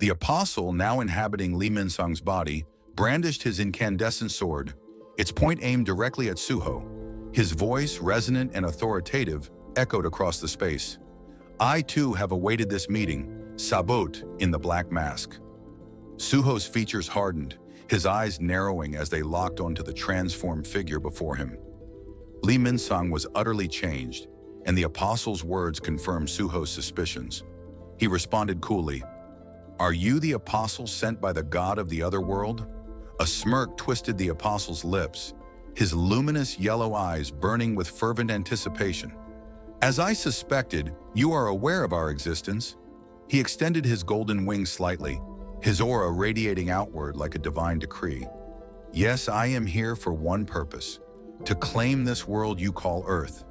The apostle, now inhabiting Lee Min-sung's body, brandished his incandescent sword, its point aimed directly at Suho. His voice, resonant and authoritative, echoed across the space. "I too have awaited this meeting, Sabot in the black mask." Suho's features hardened, his eyes narrowing as they locked onto the transformed figure before him. Lee Min-sung was utterly changed, and the apostle's words confirmed Suho's suspicions. He responded coolly, "Are you the apostle sent by the god of the other world?" A smirk twisted the apostle's lips, his luminous yellow eyes burning with fervent anticipation. "As I suspected, you are aware of our existence." He extended his golden wings slightly, his aura radiating outward like a divine decree. "Yes, I am here for one purpose, to claim this world you call Earth."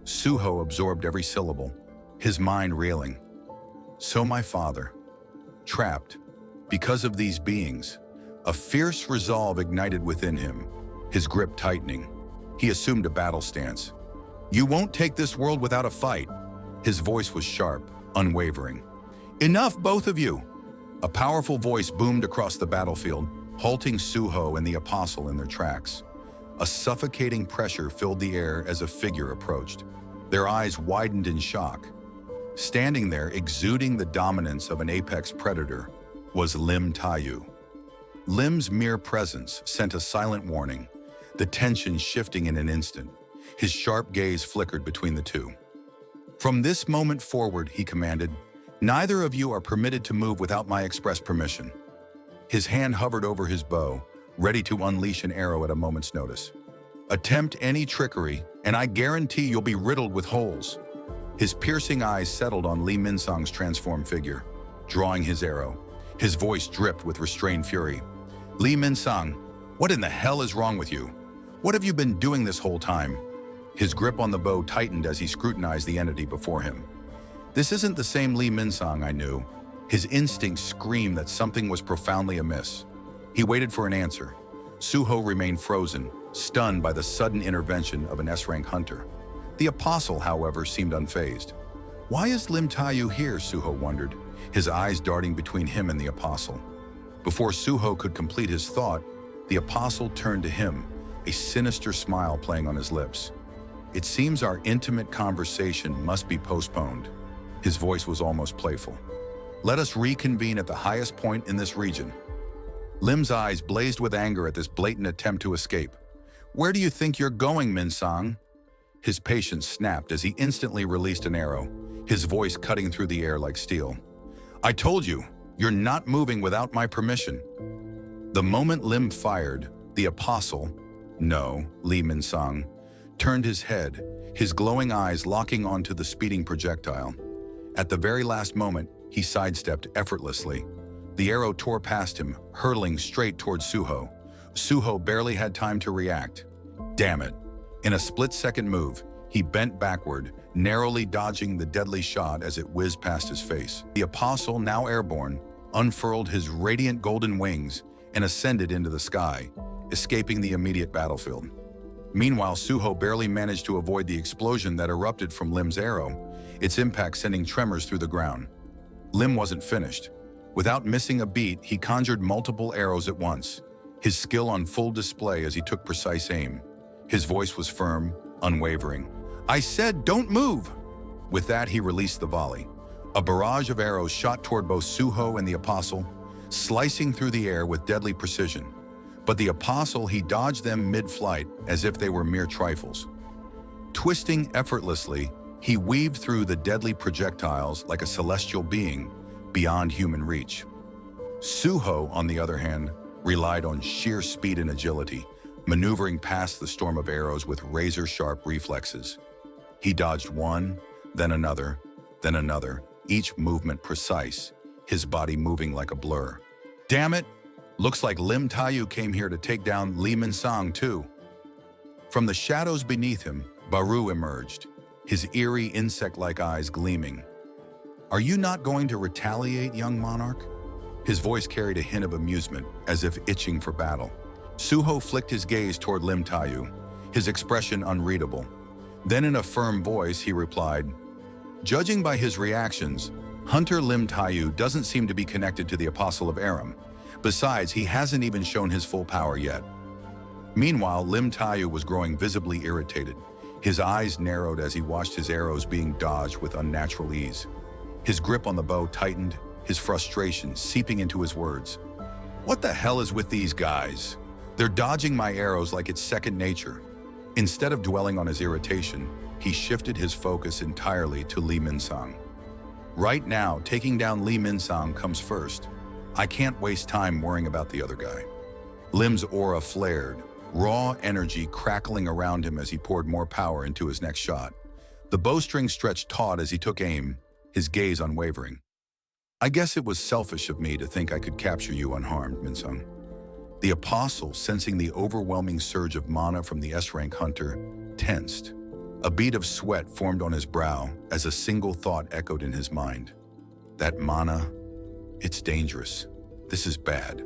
Suho absorbed every syllable, his mind reeling. So my father, trapped, because of these beings. A fierce resolve ignited within him, his grip tightening. He assumed a battle stance. "You won't take this world without a fight." His voice was sharp, unwavering. "Enough, both of you!" A powerful voice boomed across the battlefield, halting Suho and the apostle in their tracks. A suffocating pressure filled the air as a figure approached. Their eyes widened in shock. Standing there, exuding the dominance of an apex predator, was Lim Taeyu. Lim's mere presence sent a silent warning, the tension shifting in an instant. His sharp gaze flickered between the two. "From this moment forward," he commanded, "neither of you are permitted to move without my express permission." His hand hovered over his bow, ready to unleash an arrow at a moment's notice. "Attempt any trickery, and I guarantee you'll be riddled with holes." His piercing eyes settled on Lee Min-sung's transformed figure, drawing his arrow. His voice dripped with restrained fury. "Lee Min-sung, what in the hell is wrong with you? What have you been doing this whole time?" His grip on the bow tightened as he scrutinized the entity before him. This isn't the same Lee Min-sung I knew. His instincts screamed that something was profoundly amiss. He waited for an answer. Suho remained frozen, stunned by the sudden intervention of an S-rank hunter. The apostle, however, seemed unfazed. "Why is Lim Taeyu here?" Suho wondered, his eyes darting between him and the apostle. Before Suho could complete his thought, the apostle turned to him, a sinister smile playing on his lips. "It seems our intimate conversation must be postponed." His voice was almost playful. "Let us reconvene at the highest point in this region." Lim's eyes blazed with anger at this blatant attempt to escape. "Where do you think you're going, Min-sung?" His patience snapped as he instantly released an arrow, his voice cutting through the air like steel. "I told you, you're not moving without my permission." The moment Lim fired, the apostle, no, Lee Min-sung, turned his head, his glowing eyes locking onto the speeding projectile. At the very last moment, he sidestepped effortlessly. The arrow tore past him, hurtling straight towards Suho. Suho barely had time to react. Damn it. In a split-second move, he bent backward, narrowly dodging the deadly shot as it whizzed past his face. The apostle, now airborne, unfurled his radiant golden wings and ascended into the sky, escaping the immediate battlefield. Meanwhile, Suho barely managed to avoid the explosion that erupted from Lim's arrow, its impact sending tremors through the ground. Lim wasn't finished. Without missing a beat, he conjured multiple arrows at once, his skill on full display as he took precise aim. His voice was firm, unwavering. "I said, don't move!" With that, he released the volley. A barrage of arrows shot toward both Suho and the apostle, slicing through the air with deadly precision. But the apostle, he dodged them mid-flight as if they were mere trifles. Twisting effortlessly, he weaved through the deadly projectiles like a celestial being beyond human reach. Suho, on the other hand, relied on sheer speed and agility, maneuvering past the storm of arrows with razor-sharp reflexes. He dodged one, then another, each movement precise, his body moving like a blur. Damn it! Looks like Lim Taeyu came here to take down Lee Min-sung too. From the shadows beneath him, Baru emerged, his eerie insect-like eyes gleaming. "Are you not going to retaliate, young monarch?" His voice carried a hint of amusement, as if itching for battle. Suho flicked his gaze toward Lim Taeyu, his expression unreadable. Then in a firm voice, he replied, "Judging by his reactions, Hunter Lim Taiyu doesn't seem to be connected to the Apostle of Aram. Besides, he hasn't even shown his full power yet. Meanwhile, Lim Taiyu was growing visibly irritated. His eyes narrowed as he watched his arrows being dodged with unnatural ease. His grip on the bow tightened, his frustration seeping into his words. What the hell is with these guys? They're dodging my arrows like it's second nature. Instead of dwelling on his irritation, he shifted his focus entirely to Lee Min-sang. Right now, taking down Lee Min-sang comes first. I can't waste time worrying about the other guy. Lim's aura flared, raw energy crackling around him as he poured more power into his next shot. The bowstring stretched taut as he took aim, his gaze unwavering. I guess it was selfish of me to think I could capture you unharmed, Min-sang. The Apostle, sensing the overwhelming surge of mana from the S-rank hunter, tensed. A bead of sweat formed on his brow as a single thought echoed in his mind. That mana, it's dangerous. This is bad.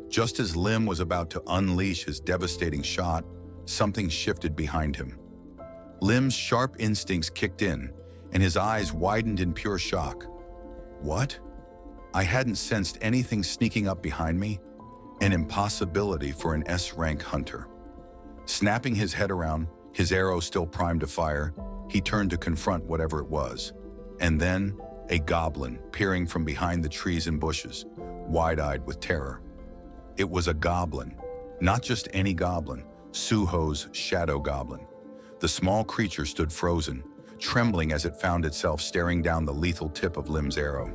Just as Lim was about to unleash his devastating shot, something shifted behind him. Lim's sharp instincts kicked in, and his eyes widened in pure shock. What? I hadn't sensed anything sneaking up behind me? An impossibility for an S-rank hunter. Snapping his head around, his arrow still primed to fire, he turned to confront whatever it was. And then, a goblin peering from behind the trees and bushes, wide-eyed with terror. It was a goblin, not just any goblin, Suho's shadow goblin. The small creature stood frozen, trembling as it found itself staring down the lethal tip of Lim's arrow.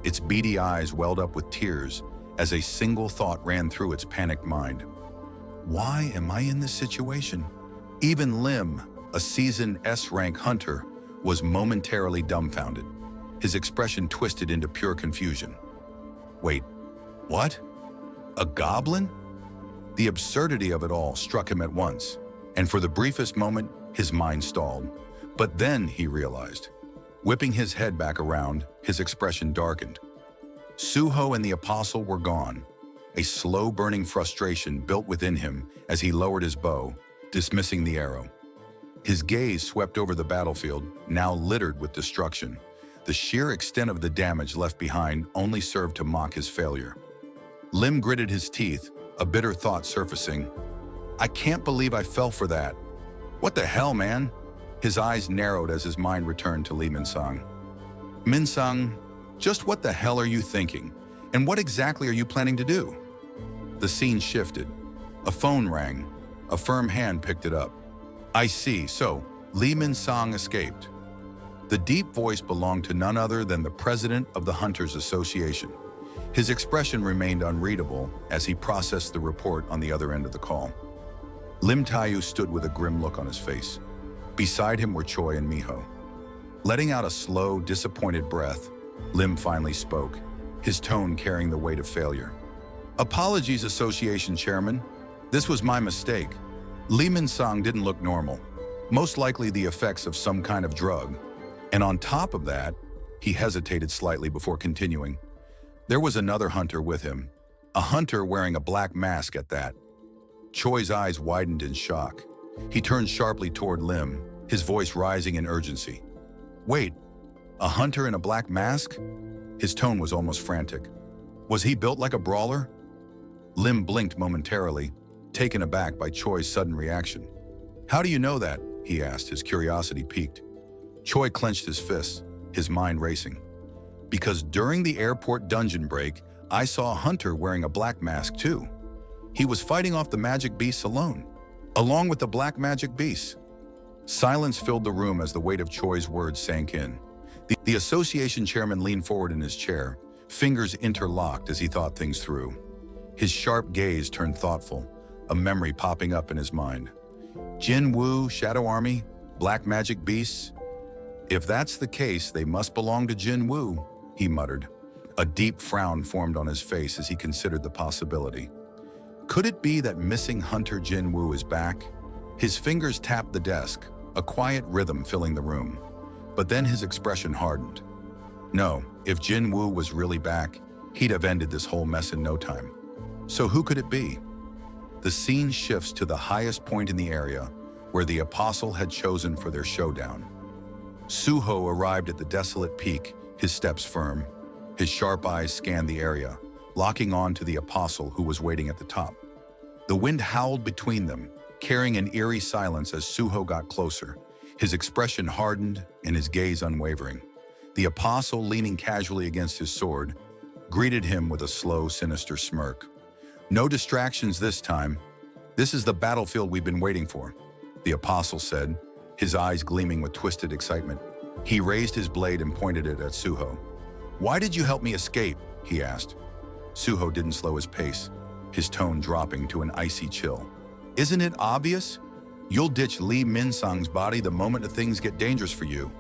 Its beady eyes welled up with tears as a single thought ran through its panicked mind. Why am I in this situation? Even Lim, a seasoned S-rank hunter, was momentarily dumbfounded. His expression twisted into pure confusion. Wait, what? A goblin? The absurdity of it all struck him at once, and for the briefest moment, his mind stalled. But then he realized. Whipping his head back around, his expression darkened. Suho and the Apostle were gone. A slow-burning frustration built within him as he lowered his bow, dismissing the arrow. His gaze swept over the battlefield, now littered with destruction. The sheer extent of the damage left behind only served to mock his failure. Lim gritted his teeth, a bitter thought surfacing. I can't believe I fell for that. What the hell, man? His eyes narrowed as his mind returned to Lee Min-sang. Min-sang, just what the hell are you thinking? And what exactly are you planning to do? The scene shifted. A phone rang. A firm hand picked it up. I see, so Lee Min-sang escaped. The deep voice belonged to none other than the president of the Hunters Association. His expression remained unreadable as he processed the report on the other end of the call. Lim Taiyu stood with a grim look on his face. Beside him were Choi and Miho. Letting out a slow, disappointed breath, Lim finally spoke, his tone carrying the weight of failure. Apologies, Association Chairman. This was my mistake. Lee Min-sang didn't look normal, most likely the effects of some kind of drug. And on top of that, he hesitated slightly before continuing. There was another hunter with him, a hunter wearing a black mask at that. Choi's eyes widened in shock. He turned sharply toward Lim, his voice rising in urgency. Wait, a hunter in a black mask? His tone was almost frantic. Was he built like a brawler? Lim blinked momentarily, taken aback by Choi's sudden reaction. How do you know that? He asked, his curiosity piqued. Choi clenched his fists, his mind racing. Because during the airport dungeon break, I saw a hunter wearing a black mask too. He was fighting off the magic beasts alone, along with the black magic beasts. Silence filled the room as the weight of Choi's words sank in. The association chairman leaned forward in his chair, fingers interlocked as he thought things through. His sharp gaze turned thoughtful, a memory popping up in his mind. Jin Woo, Shadow Army, black magic beasts? If that's the case, they must belong to Jin Woo, he muttered. A deep frown formed on his face as he considered the possibility. Could it be that missing hunter Jin Woo is back? His fingers tapped the desk, a quiet rhythm filling the room. But then his expression hardened. No, if Jin Woo was really back, he'd have ended this whole mess in no time. So who could it be? The scene shifts to the highest point in the area, where the Apostle had chosen for their showdown. Suho arrived at the desolate peak, his steps firm. His sharp eyes scanned the area, locking on to the apostle who was waiting at the top. The wind howled between them, carrying an eerie silence as Suho got closer, his expression hardened and his gaze unwavering. The apostle, leaning casually against his sword, greeted him with a slow, sinister smirk. "No distractions this time. This is the battlefield we've been waiting for," the apostle said, his eyes gleaming with twisted excitement. He raised his blade and pointed it at Suho. "Why did you help me escape?" he asked. Suho didn't slow his pace, his tone dropping to an icy chill. "Isn't it obvious? You'll ditch Li Minsang's body the moment things get dangerous for you."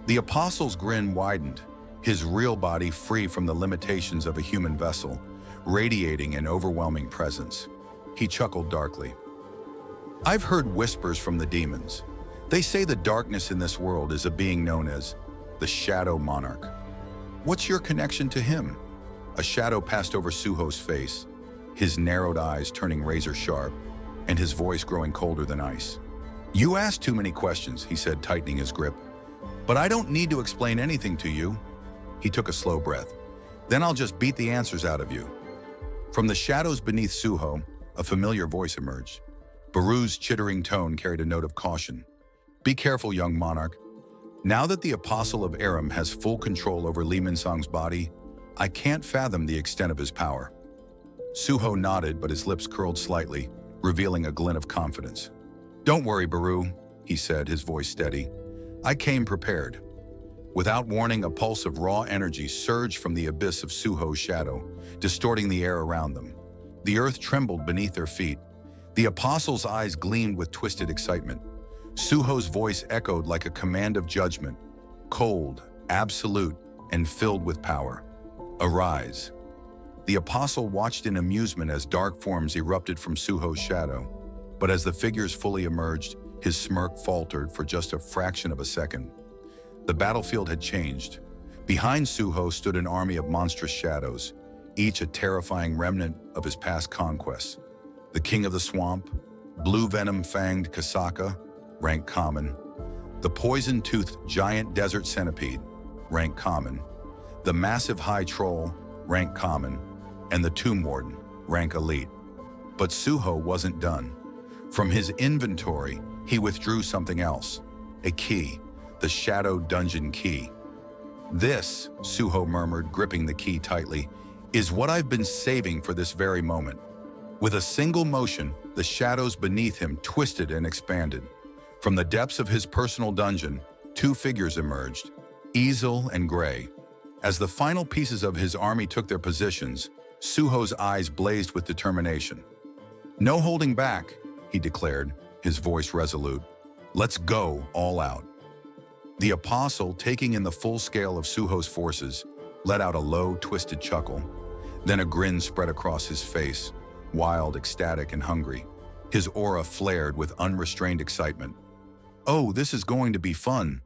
The apostle's grin widened, his real body free from the limitations of a human vessel, radiating an overwhelming presence. He chuckled darkly. "I've heard whispers from the demons. They say the darkness in this world is a being known as the Shadow Monarch. What's your connection to him?" A shadow passed over Suho's face, his narrowed eyes turning razor-sharp, and his voice growing colder than ice. "You ask too many questions," he said, tightening his grip. "But I don't need to explain anything to you." He took a slow breath. "Then I'll just beat the answers out of you." From the shadows beneath Suho, a familiar voice emerged. Baru's chittering tone carried a note of caution. "Be careful, young monarch. Now that the Apostle of Aram has full control over Li Minsang's body, I can't fathom the extent of his power." Suho nodded, but his lips curled slightly, revealing a glint of confidence. "Don't worry, Baru," he said, his voice steady. "I came prepared." Without warning, a pulse of raw energy surged from the abyss of Suho's shadow, distorting the air around them. The earth trembled beneath their feet. The apostle's eyes gleamed with twisted excitement. Suho's voice echoed like a command of judgment, cold, absolute, and filled with power. "Arise." The apostle watched in amusement as dark forms erupted from Suho's shadow, but as the figures fully emerged, his smirk faltered for just a fraction of a second. The battlefield had changed. Behind Suho stood an army of monstrous shadows, each a terrifying remnant of his past conquests. The King of the Swamp, blue venom-fanged Kasaka, rank common. The poison-toothed giant desert centipede, rank common. The massive high troll, rank common. And the tomb warden, rank elite. But Suho wasn't done. From his inventory, he withdrew something else, a key, the Shadow Dungeon key. "This," Suho murmured, gripping the key tightly, "is what I've been saving for this very moment." With a single motion, the shadows beneath him twisted and expanded. From the depths of his personal dungeon, two figures emerged, Easel and Gray. As the final pieces of his army took their positions, Suho's eyes blazed with determination. "No holding back," he declared, his voice resolute. "Let's go all out." The apostle, taking in the full scale of Suho's forces, let out a low, twisted chuckle. Then a grin spread across his face, wild, ecstatic, and hungry. His aura flared with unrestrained excitement. "Oh, this is going to be fun,"